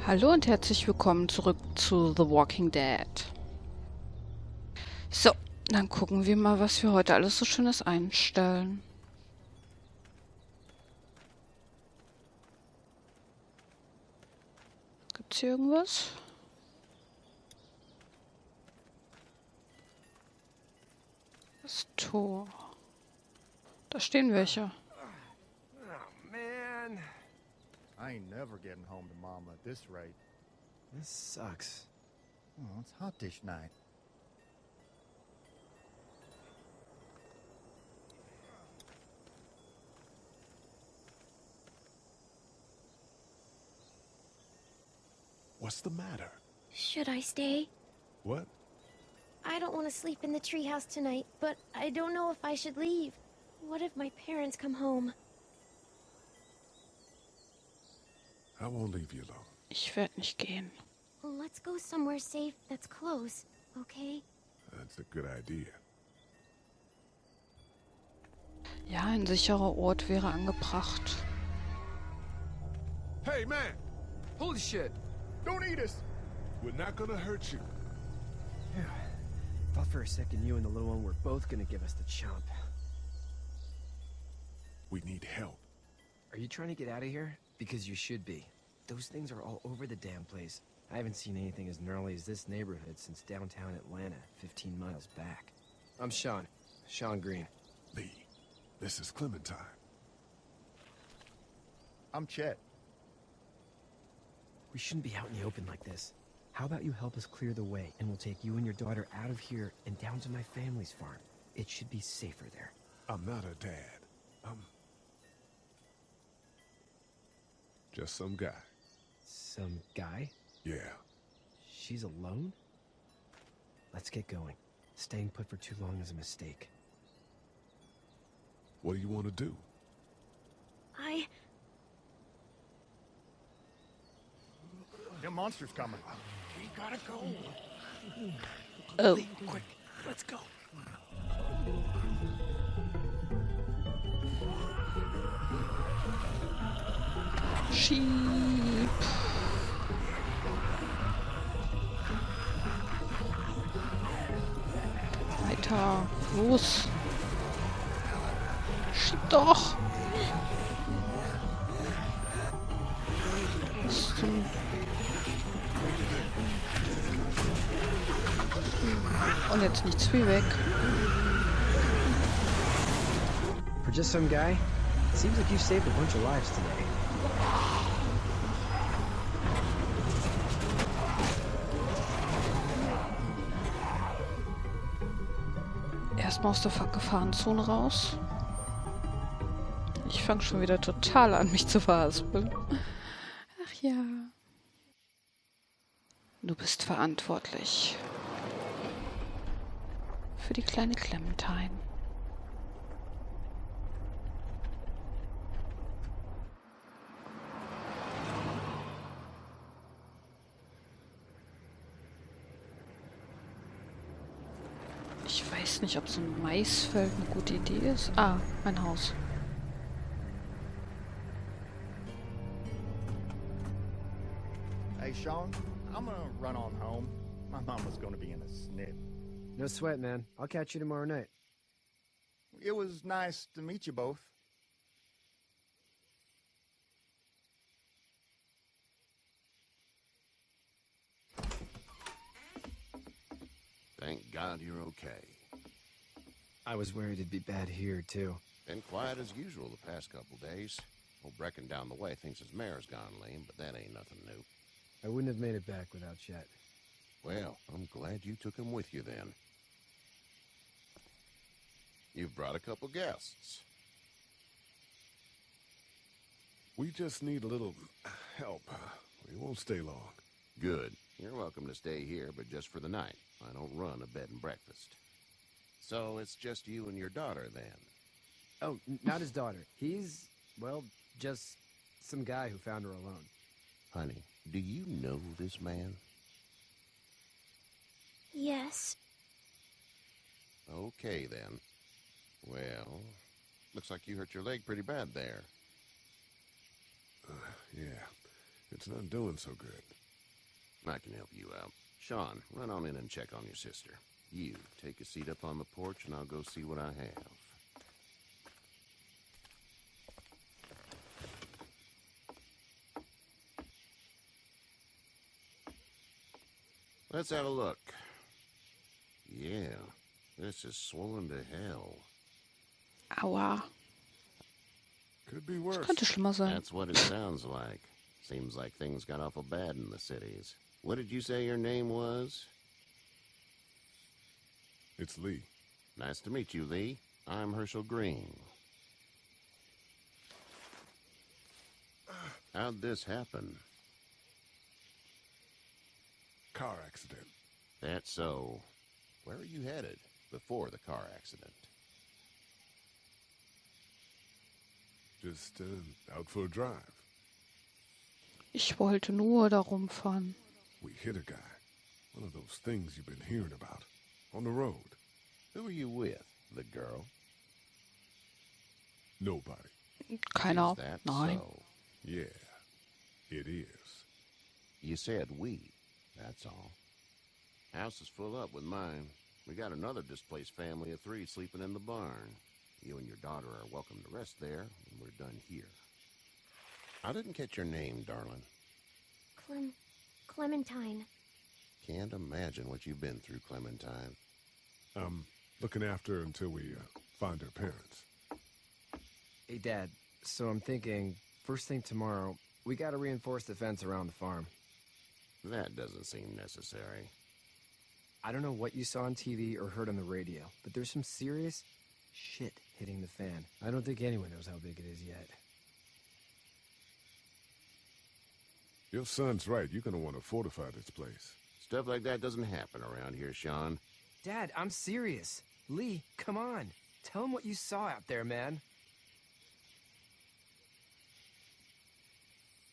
Hallo und herzlich willkommen zurück zu The Walking Dead. So, dann gucken wir mal, was wir heute alles so Schönes einstellen. Gibt's hier irgendwas? Das Tor. Da stehen welche. Oh, man. I ain't never getting home to Mama at this rate. This sucks. Oh, it's hot dish night. What's the matter? Should I stay? What? I don't want to sleep in the treehouse tonight, but I don't know if I should leave. What if my parents come home? I won't leave you alone. Ich werde nicht gehen. Let's go somewhere safe that's close, okay? That's a good idea. Ja, ein sicherer Ort wäre angebracht. Hey, man! Holy shit. Don't eat us! We're not gonna hurt you. Thought for a second you and the little one were both gonna give us the chomp. We need help. Are you trying to get out of here? Because you should be. Those things are all over the damn place. I haven't seen anything as gnarly as this neighborhood since downtown Atlanta, 15 miles back. I'm Sean. Sean Green. Lee, this is Clementine. I'm Chet. We shouldn't be out in the open like this. How about you help us clear the way, and we'll take you and your daughter out of here and down to my family's farm. It should be safer there. I'm not a dad. I'm just some guy. Some guy? Yeah. She's alone? Let's get going. Staying put for too long is a mistake. What do you want to do? The monster's coming. We gotta go. Oh. Lee, quick, let's go. Sheep. Weiter. Los. Schieb doch. Was zum... Und jetzt nichts wie weg. For just some guy, seems like you've saved a bunch of lives today. Erstmal aus der Gefahrenzone raus. Ich fange schon wieder total an, mich zu verhaspeln. Ach ja. Du bist verantwortlich. Für die kleine Clementine. Ich weiß nicht, ob so ein Maisfeld eine gute Idee ist. Ah, ein Haus. Hey, Sean, I'm gonna run on home. My mama's gonna be in a snip. No sweat, man. I'll catch you tomorrow night. It was nice to meet you both. Thank God you're okay. I was worried it'd be bad here, too. Been quiet as usual the past couple days. Old Brecken down the way thinks his mare's gone lame, but that ain't nothing new. I wouldn't have made it back without Chet. Well, I'm glad you took him with you then. You've brought a couple guests. We just need a little help. We won't stay long. Good. You're welcome to stay here, but just for the night. I don't run a bed and breakfast. So it's just you and your daughter then? Oh, not his daughter. He's, well, just some guy who found her alone. Honey, do you know this man? Yes. Okay, then. Well, looks like you hurt your leg pretty bad there. Yeah. It's not doing so good. I can help you out. Sean, run on in and check on your sister. You, take a seat up on the porch and I'll go see what I have. Let's have a look. Yeah, this is swollen to hell. Aua. Could be Das worse. könnte schlimmer sein. That's what it sounds like. Seems like things got awful bad in the cities. What did you say your name was? It's Lee. Nice to meet you, Lee. I'm Herschel Green. How'd this happen? Car accident. That's so. Where are you headed before the car accident? Just out for a drive. Ich wollte nur da rumfahren. We hit a guy. One of those things you've been hearing about. On the road. Who are you with? The girl? Nobody. Keiner. Is that Nein. so? Yeah, it is. You said we. That's all. House is full up with mine. We got another displaced family of 3 sleeping in the barn. You and your daughter are welcome to rest there when we're done here. I didn't catch your name, darling. Clementine. Can't imagine what you've been through, Clementine. I'm looking after her until we find her parents. Hey, Dad. So I'm thinking, first thing tomorrow, we gotta reinforce the fence around the farm. That doesn't seem necessary. I don't know what you saw on TV or heard on the radio, but there's some serious shit hitting the fan. I don't think anyone knows how big it is yet. Your son's right. You're gonna want to fortify this place. Stuff like that doesn't happen around here, Sean. Dad, I'm serious. Lee, come on. Tell him what you saw out there, man.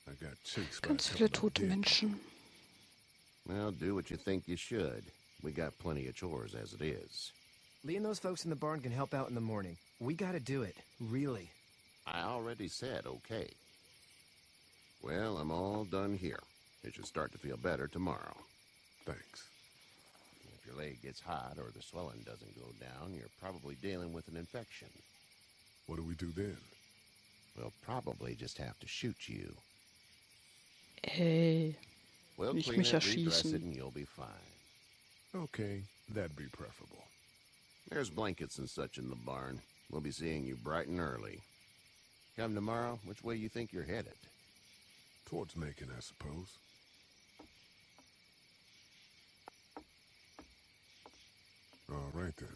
I got chased by a Ganz viele couple of tote dicks. Menschen. Well, do what you think you should. We got plenty of chores as it is. Lee and those folks in the barn can help out in the morning. We gotta do it. Really. I already said okay. Well, I'm all done here. You should start to feel better tomorrow. Thanks. If your leg gets hot or the swelling doesn't go down, you're probably dealing with an infection. What do we do then? We'll probably just have to shoot you. Ey. We'll Nicht clean mich it, redress erschießen. it, and you'll be fine. Okay, that'd be preferable. There's blankets and such in the barn. We'll be seeing you bright and early. Come tomorrow, which way you think you're headed? Towards Macon, I suppose. All right then.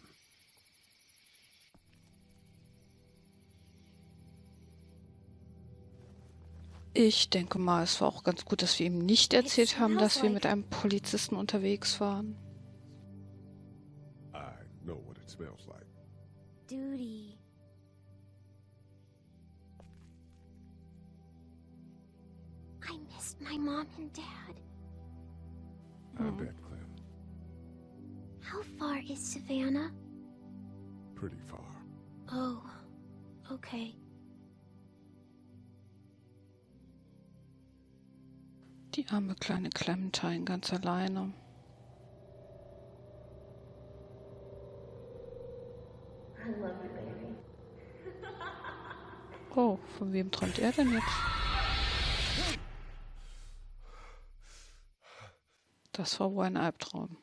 Ich denke mal, es war auch ganz gut, dass wir ihm nicht erzählt haben, dass wir mit einem Polizisten unterwegs waren. I know what it smells like. Duty. I missed my mom and dad. I bet, Clem. How far is Savannah? Pretty far. Oh, okay. Die arme kleine Clementine ganz alleine. Oh, von wem träumt er denn jetzt? Das war wohl ein Albtraum.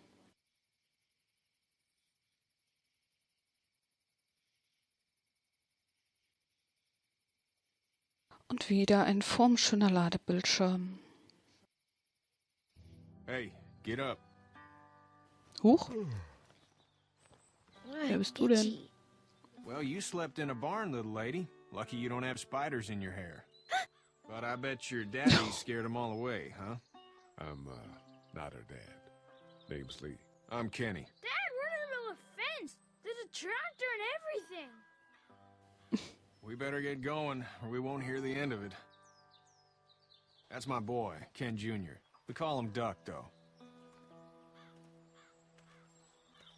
Und wieder ein formschöner Ladebildschirm. Hey, get up. Huch, wer bist du denn? Well, you slept in a barn, little lady. Lucky you don't have spiders in your hair. But I bet your daddy scared them all away, huh? I'm not her dad. Name's Lee. I'm Kenny. Dad, we're in the middle of a fence. There's a tractor and everything. We better get going, or we won't hear the end of it. That's my boy, Ken Jr. We call him Duck, though.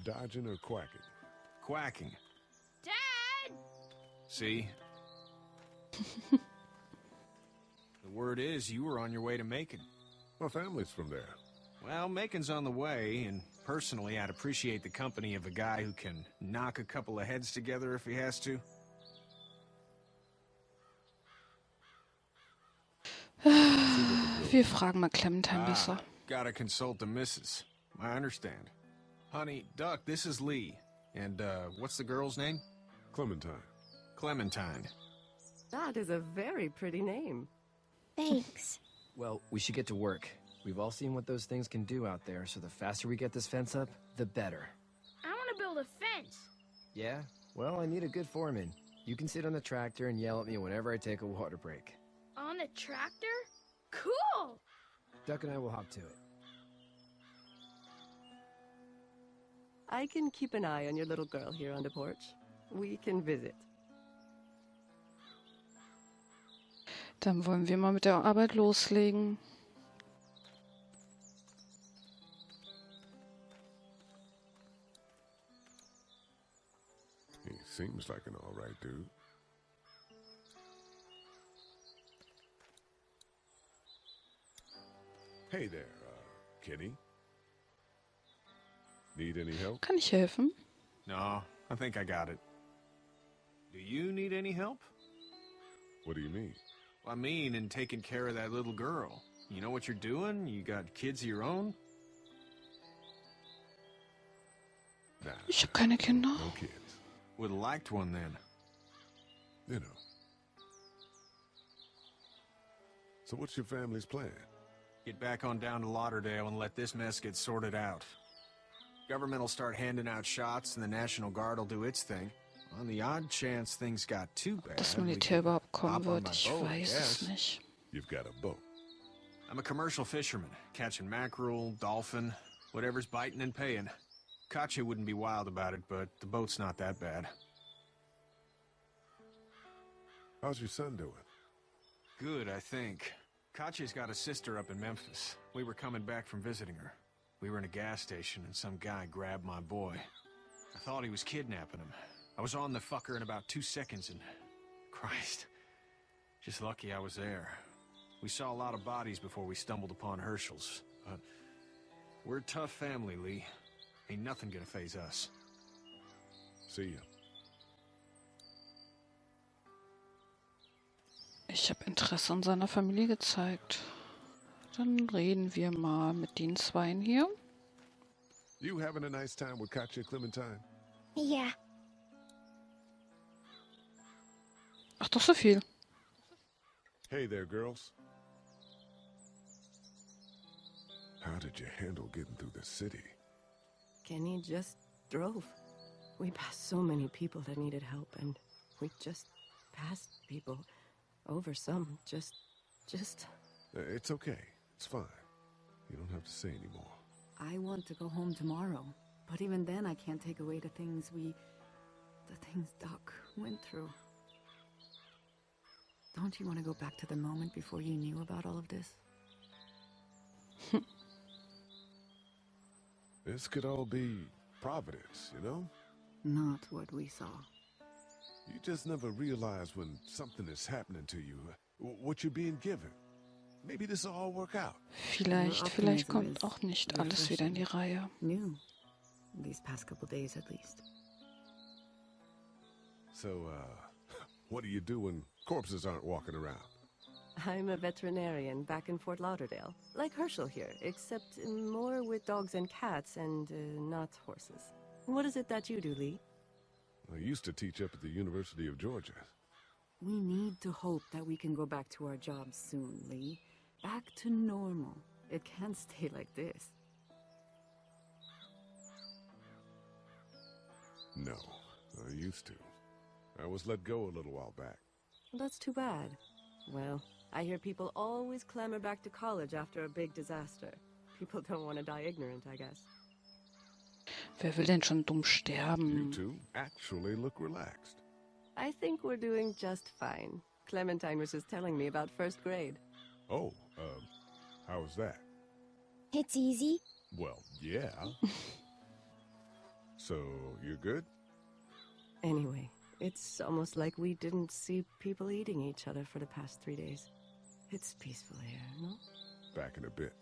Dodging or quacking? Quacking. Dad! See? The The word is you were on your way to Macon. My family's from there. Well, Macon's on the way, and personally, I'd appreciate the company of a guy who can knock a couple of heads together if he has to. Wir fragen mal Clementine besser. Gotta consult the missus. I understand. Honey, Duck, this is Lee. And, what's the girl's name? Clementine. Clementine. That is a very pretty name. Thanks. Well, we should get to work. We've all seen what those things can do out there, so the faster we get this fence up, the better. I want to build a fence. Yeah? Well, I need a good foreman. You can sit on the tractor and yell at me whenever I take a water break. On the tractor? Cool! Duck and I will hop to it. I can keep an eye on your little girl here on the porch. We can visit. Dann wollen wir mal mit der Arbeit loslegen. He seems like an all right dude. Hey there, Kenny. Need any help? Kann ich helfen? No, I think I got it. Do you need any help? What do you mean? I mean, in taking care of that little girl. You know what you're doing? You got kids of your own? Nah, Ich habe keine Kinder. no kids. Would have liked one then. You know. So what's your family's plan? Get back on down to Lauderdale and let this mess get sorted out. Government will start handing out shots and the National Guard will do its thing. On the odd chance things got too bad. Das Militär überhaupt kommen hop on wird, my ich boat, I weiß guess. es nicht. You've got a boat. I'm a commercial fisherman, catching mackerel, dolphin, whatever's biting and paying. Katya wouldn't be wild about it, but the boat's not that bad. How's your son doing? Good, I think. Katya's got a sister up in Memphis. We were coming back from visiting her. We were in a gas station and some guy grabbed my boy. I thought he was kidnapping him. I was on the fucker in about 2 seconds and... Christ. Just lucky I was there. We saw a lot of bodies before we stumbled upon Herschel's. But we're a tough family, Lee. Ain't nothing gonna faze us. See ya. Ich habe Interesse an seiner Familie gezeigt. Dann reden wir mal mit den Zweien hier. You having a nice time with Katya, Clementine? Yeah. Ach, doch so viel. Hey there, girls. How did you handle getting through the city? Kenny just drove. We passed so many people that needed help, and we just passed people over some. Just... It's okay. It's fine. You don't have to say anymore. I want to go home tomorrow, but even then I can't take away the things Doc went through. Don't you want to go back to the moment before you knew about all of this? This could all be Providence, you know? Not what we saw. You just never realize when something is happening to you, what you're being given. Maybe this will all work out. Vielleicht kommt auch nicht alles wieder in die Reihe. New. These past couple days at least. So, what do you do when corpses aren't walking around? I'm a veterinarian back in Fort Lauderdale. Like Herschel here, except more with dogs and cats and not horses. What is it that you do, Lee? I used to teach up at the University of Georgia. We need to hope that we can go back to our jobs soon, Lee. Back to normal. It can't stay like this. No, I used to. I was let go a little while back. That's too bad. Well, I hear people always clamor back to college after a big disaster. People don't want to die ignorant, I guess. Wer will denn schon dumm You sterben? two actually look relaxed. I think we're doing just fine. Clementine was just telling me about first grade. Oh, how was that? It's easy. Well, yeah. So, you're good? Anyway, it's almost like we didn't see people eating each other for the past 3 days. It's peaceful here, no? Back in a bit.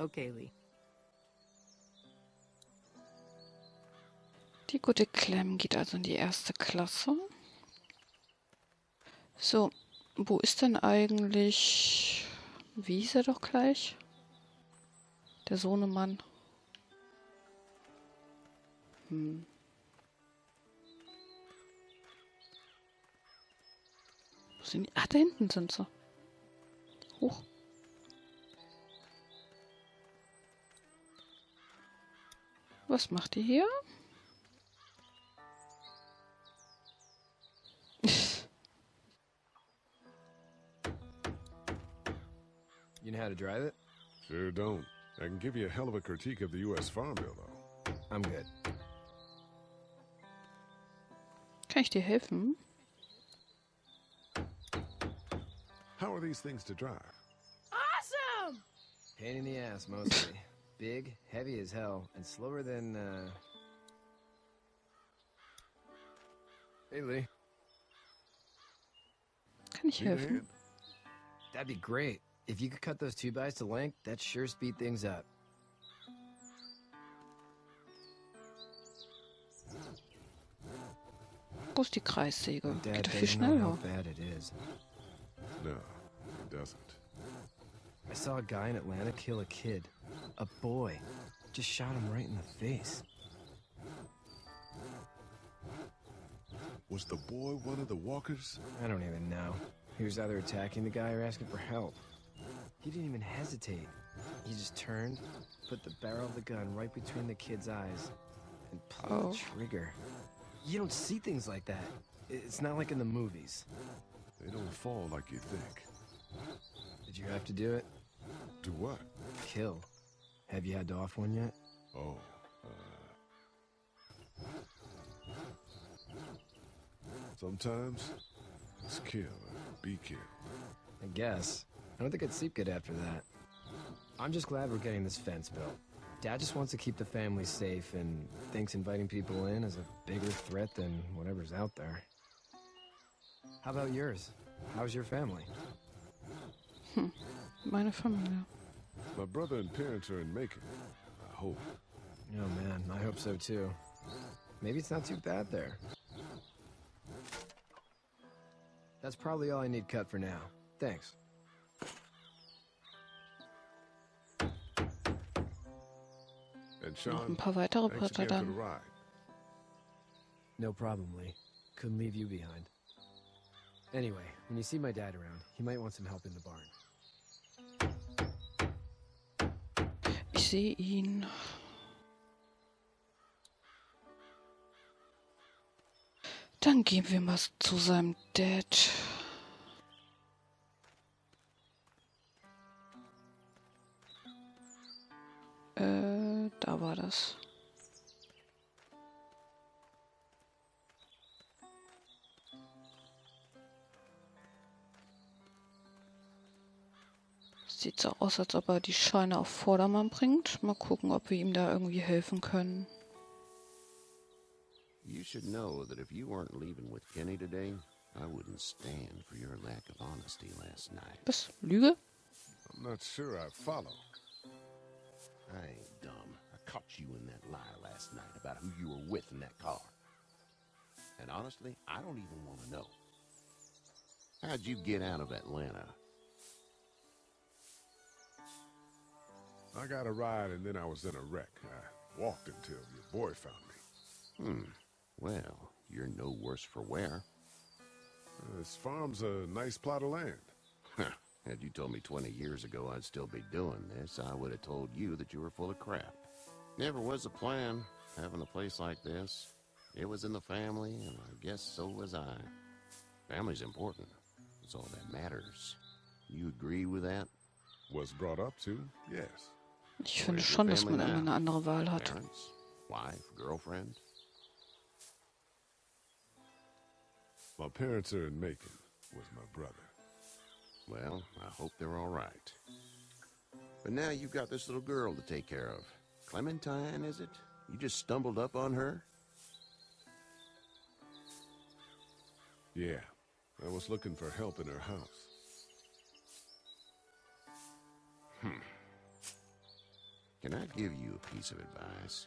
Okay, Lee. Die gute Clem geht also in die 1. Klasse. So, wo ist denn eigentlich... Wie hieß er doch gleich? Der Sohnemann. Wo sind die? Ach, da hinten sind sie. Hoch. Was macht ihr hier? You know how to drive it? Sure don't. I can give you a hell of a critique of the U.S. Farm Bill, though. I'm good. Kann ich dir helfen? How are these things to drive? Awesome! Pain in the ass, mostly. Big, heavy as hell, and slower than, Hey, Lee. Kann ich Need a helfen? hand? That'd be great. If you could cut those 2x to length, that'd sure speed things up. Wo ist die Kreissäge? My dad Geht doch viel doesn't know how schneller. bad it is. No, it doesn't. I saw a guy in Atlanta kill a kid. A boy. Just shot him right in the face. Was the boy one of the walkers? I don't even know. He was either attacking the guy or asking for help. He didn't even hesitate. He just turned, put the barrel of the gun right between the kid's eyes, and pulled the trigger. You don't see things like that. It's not like in the movies. They don't fall like you think. Did you have to do it? Do what? Kill. Have you had to off one yet? Oh, sometimes it's kill or be killed. I guess. I don't think I'd sleep good after that. I'm just glad we're getting this fence built. Dad just wants to keep the family safe and thinks inviting people in is a bigger threat than whatever's out there. How about yours? How's your family? Meine Familie. My brother and parents are in Macon. I hope. Oh man, I hope so too. Maybe it's not too bad there. That's probably all I need cut for now. Thanks. And Noch Sean, ein paar weitere thanks Bretter again for the dann. ride. No problem, Lee. Couldn't leave you behind. Anyway, when you see my dad around, he might want some help in the barn. Ich sehe ihn. Dann gehen wir mal zu seinem Dad. Da war das. Sieht so aus, als ob er die Scheine auf Vordermann bringt. Mal gucken, ob wir ihm da irgendwie helfen können. You should know that if you weren't leaving with Kenny today, I wouldn't stand for your lack of honesty last night. Was? Lüge? I'm not sure I follow. I ain't dumb. I caught you in that lie last night about who you were with in that car. And honestly, I don't even want to know. How'd you get out of Atlanta? I got a ride and then I was in a wreck. I walked until your boy found me. Well, you're no worse for wear. This farm's a nice plot of land. Had you told me 20 years ago I'd still be doing this, I would have told you that you were full of crap. Never was a plan, having a place like this. It was in the family, and I guess so was I. Family's important. It's all that matters. You agree with that? Was brought up to, yes. Ich finde schon, dass man immer eine andere Wahl hat. Parents? Wife? Girlfriend? My parents are in Macon, was my brother. Well, I hope they're all right. But now you've got this little girl to take care of. Clementine, is it? You just stumbled up on her? Yeah, I was looking for help in her house. Can I give you a piece of advice?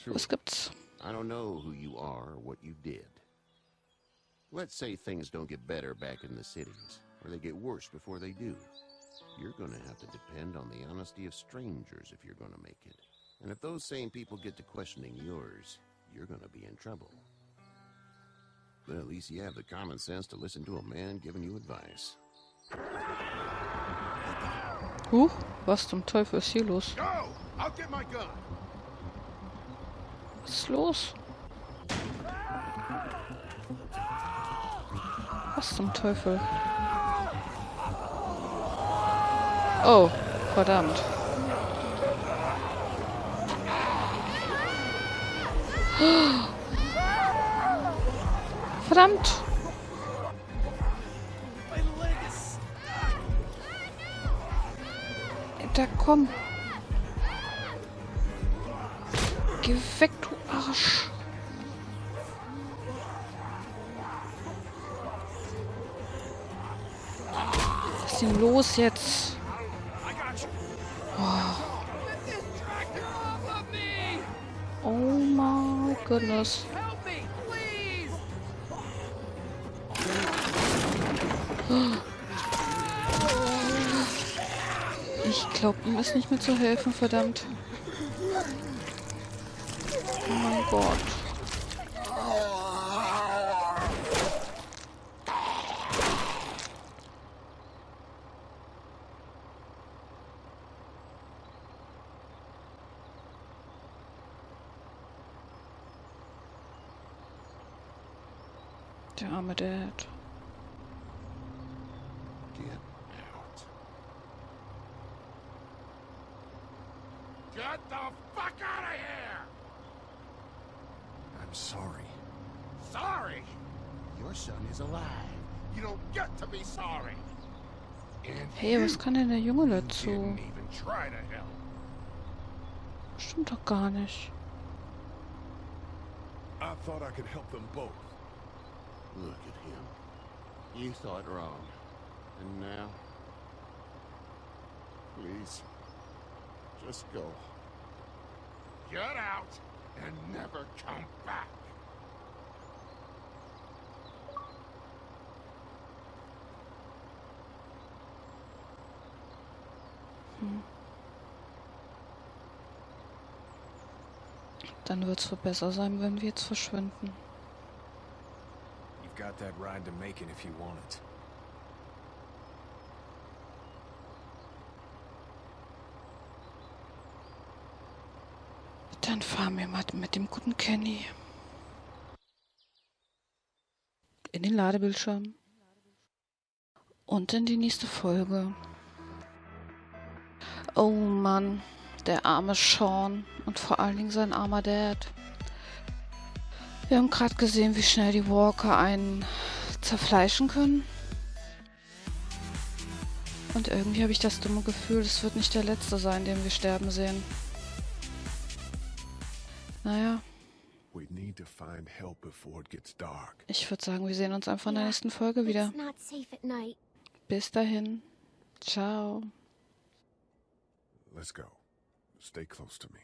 Sure. Was gibt's? I don't know who you are or what you did. Let's say things don't get better back in the cities, or they get worse before they do. You're gonna have to depend on the honesty of strangers if you're gonna make it. And if those same people get to questioning yours, you're gonna be in trouble. But at least you have the common sense to listen to a man giving you advice. Was zum Teufel ist hier los? Go! I'll get my gun. Was ist los? Was zum Teufel? Oh, verdammt. Verdammt! Da komm! Geh weg, du Arsch! Was ist denn los jetzt? Oh my goodness. Ich glaube, ihm ist nicht mehr zu helfen, verdammt. Oh mein Gott. Der arme Dad. Get out. Get the fuck out of here! I'm sorry. Sorry? Your son is alive. You don't get to be sorry. And Hey, was kann denn der Junge dazu? didn't even try to help. Stimmt doch gar nicht. I thought I could help them both. Look at him. You thought wrong. And now? Please. Just go. Get out and never come back. Dann wird's wohl besser sein, wenn wir jetzt verschwinden. You've got that ride to Macon if you want it. Dann fahren wir mal mit dem guten Kenny in den Ladebildschirm und in die nächste Folge. Oh Mann, der arme Sean und vor allen Dingen sein armer Dad. Wir haben gerade gesehen, wie schnell die Walker einen zerfleischen können. Und irgendwie habe ich das dumme Gefühl, es wird nicht der letzte sein, den wir sterben sehen. Naja. Ich würde sagen, wir sehen uns einfach in der nächsten Folge wieder. Bis dahin. Ciao. Let's go. Stay close to me.